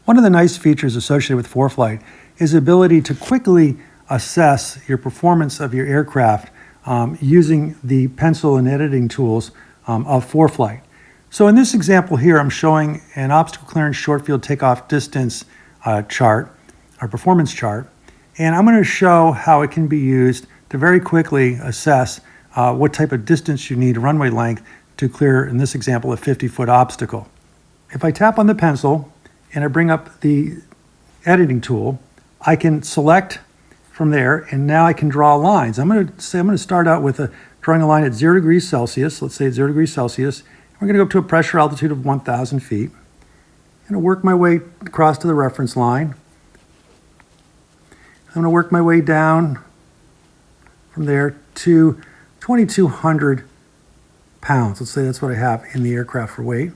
One of the nice features associated with ForeFlight is the ability to quickly assess your performance of your aircraft using the pencil and editing tools of ForeFlight. So in this example here, I'm showing an obstacle clearance short field takeoff distance chart, or performance chart, and I'm going to show how it can be used to very quickly assess what type of distance you need, runway length, to clear, in this example, a 50-foot obstacle. If I tap on the pencil and I bring up the editing tool, I can select from there, and now I can draw lines. I'm going to start out with drawing a line at 0 degrees Celsius. Let's say it's 0 degrees Celsius. We're going to go up to a pressure altitude of 1,000 feet. I'm going to work my way across to the reference line. I'm going to work my way down from there to 2,200 pounds. Let's say that's what I have in the aircraft for weight.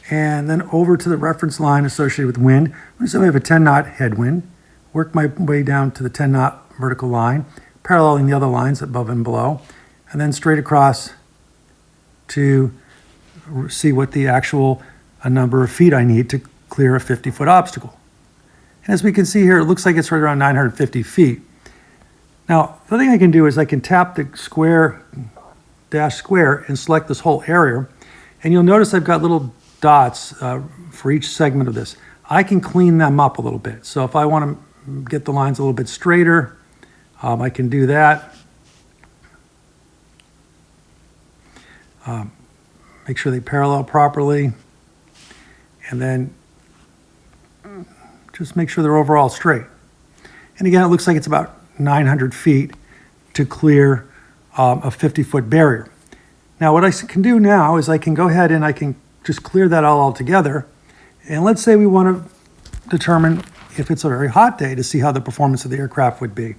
And then over to the reference line associated with wind. I'm going to say we have a 10-knot headwind. Work my way down to the 10-knot vertical line, paralleling the other lines above and below, and then straight across to see what the actual number of feet I need to clear a 50-foot obstacle. And as we can see here, it looks like it's right around 950 feet. Now, the other thing I can do is I can tap the square, dash square, and select this whole area. And you'll notice I've got little dots for each segment of this. I can clean them up a little bit. So if I want to get the lines a little bit straighter, I can do that. Make sure they parallel properly. And then just make sure they're overall straight. And again, it looks like it's about 900 feet to clear a 50-foot barrier. Now, what I can do now is I can go ahead and I can just clear that all together. And let's say we want to determine if it's a very hot day to see how the performance of the aircraft would be.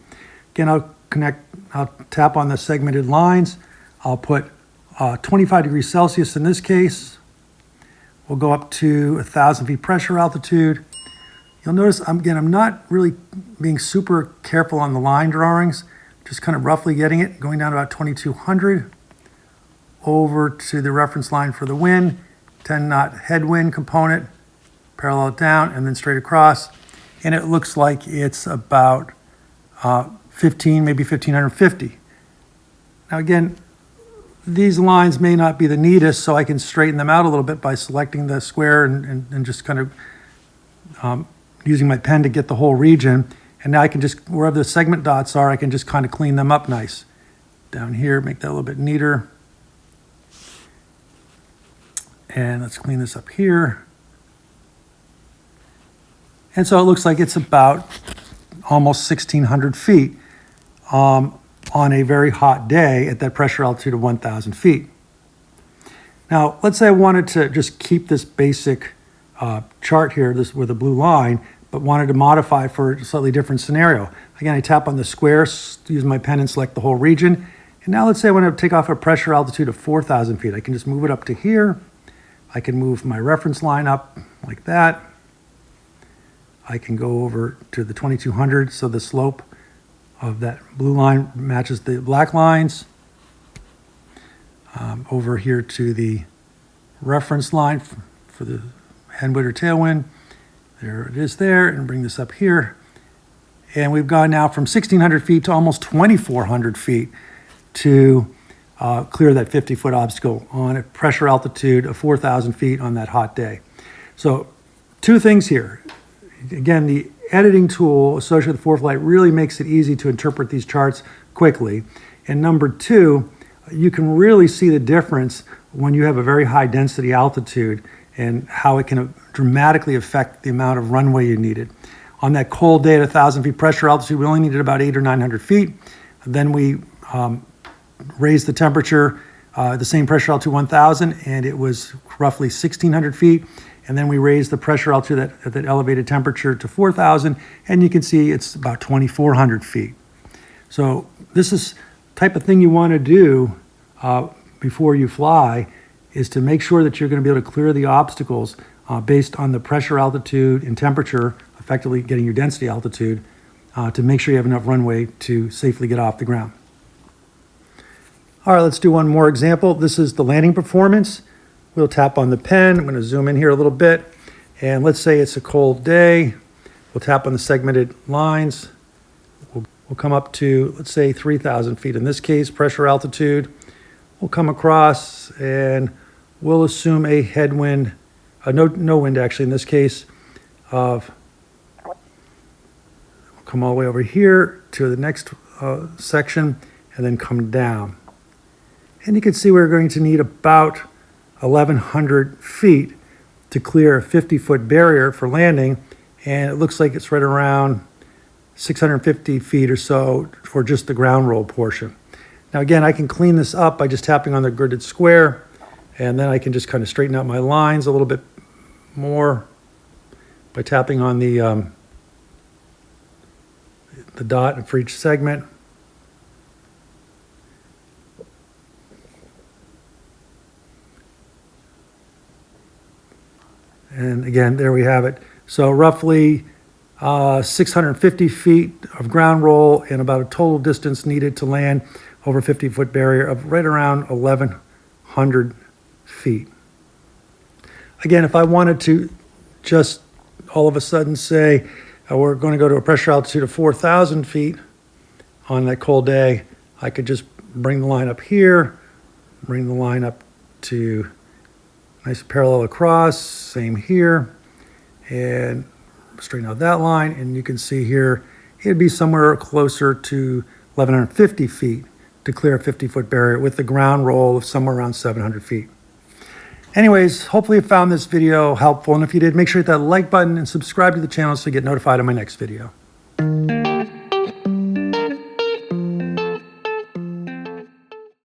Again, I'll tap on the segmented lines. I'll put 25 degrees Celsius in this case. We'll go up to 1,000 feet pressure altitude. You'll notice, I'm not really being super careful on the line drawings, just kind of roughly getting it, going down to about 2,200, over to the reference line for the wind, 10-knot headwind component, parallel it down, and then straight across. And it looks like it's about 15, maybe 1,550. Now again, these lines may not be the neatest, so I can straighten them out a little bit by selecting the square and just kind of using my pen to get the whole region. And now I can just, wherever the segment dots are, I can just kind of clean them up nice. Down here, make that a little bit neater. And let's clean this up here. And so it looks like it's about almost 1,600 feet on a very hot day at that pressure altitude of 1,000 feet. Now, let's say I wanted to just keep this basic chart here, this with a blue line, but wanted to modify for a slightly different scenario. Again, I tap on the square, use my pen and select the whole region. And now let's say I want to take off a pressure altitude of 4,000 feet. I can just move it up to here. I can move my reference line up like that. I can go over to the 2,200, so the slope of that blue line matches the black lines. Over here to the reference line for the headwind or tailwind. There it is there, and bring this up here. And we've gone now from 1,600 feet to almost 2,400 feet to clear that 50-foot obstacle on a pressure altitude of 4,000 feet on that hot day. So two things here. Again, the editing tool associated with ForeFlight really makes it easy to interpret these charts quickly. And number two, you can really see the difference when you have a very high density altitude and how it can dramatically affect the amount of runway you needed. On that cold day at 1,000 feet pressure altitude, we only needed about 800 or 900 feet. Then we raised the temperature, the same pressure altitude 1,000, and it was roughly 1,600 feet. And then we raised the pressure altitude at that elevated temperature to 4,000, and you can see it's about 2,400 feet. So this is the type of thing you want to do before you fly, is to make sure that you're going to be able to clear the obstacles based on the pressure altitude and temperature, effectively getting your density altitude, to make sure you have enough runway to safely get off the ground. All right, let's do one more example. This is the landing performance. We'll tap on the pen. I'm going to zoom in here a little bit. And let's say it's a cold day. We'll tap on the segmented lines. We'll come up to, let's say, 3,000 feet. In this case, pressure altitude. We'll come across and we'll assume a headwind, no wind actually in this case, of, we'll come all the way over here to the next section and then come down. And you can see we're going to need about 1,100 feet to clear a 50-foot barrier for landing. And it looks like it's right around 650 feet or so for just the ground roll portion. Now again, I can clean this up by just tapping on the gridded square, and then I can just kind of straighten out my lines a little bit more by tapping on the dot for each segment. And again, there we have it. So roughly 650 feet of ground roll and about a total distance needed to land over 50-foot barrier of right around 1,100 feet. Again, if I wanted to just all of a sudden say we're going to go to a pressure altitude of 4,000 feet on that cold day, I could just bring the line up here, bring the line up to nice parallel across, same here, and straighten out that line, and you can see here it'd be somewhere closer to 1,150 feet to clear a 50-foot barrier with the ground roll of somewhere around 700 feet. Anyways, hopefully you found this video helpful, and if you did, make sure to hit that like button and subscribe to the channel so you get notified of my next video.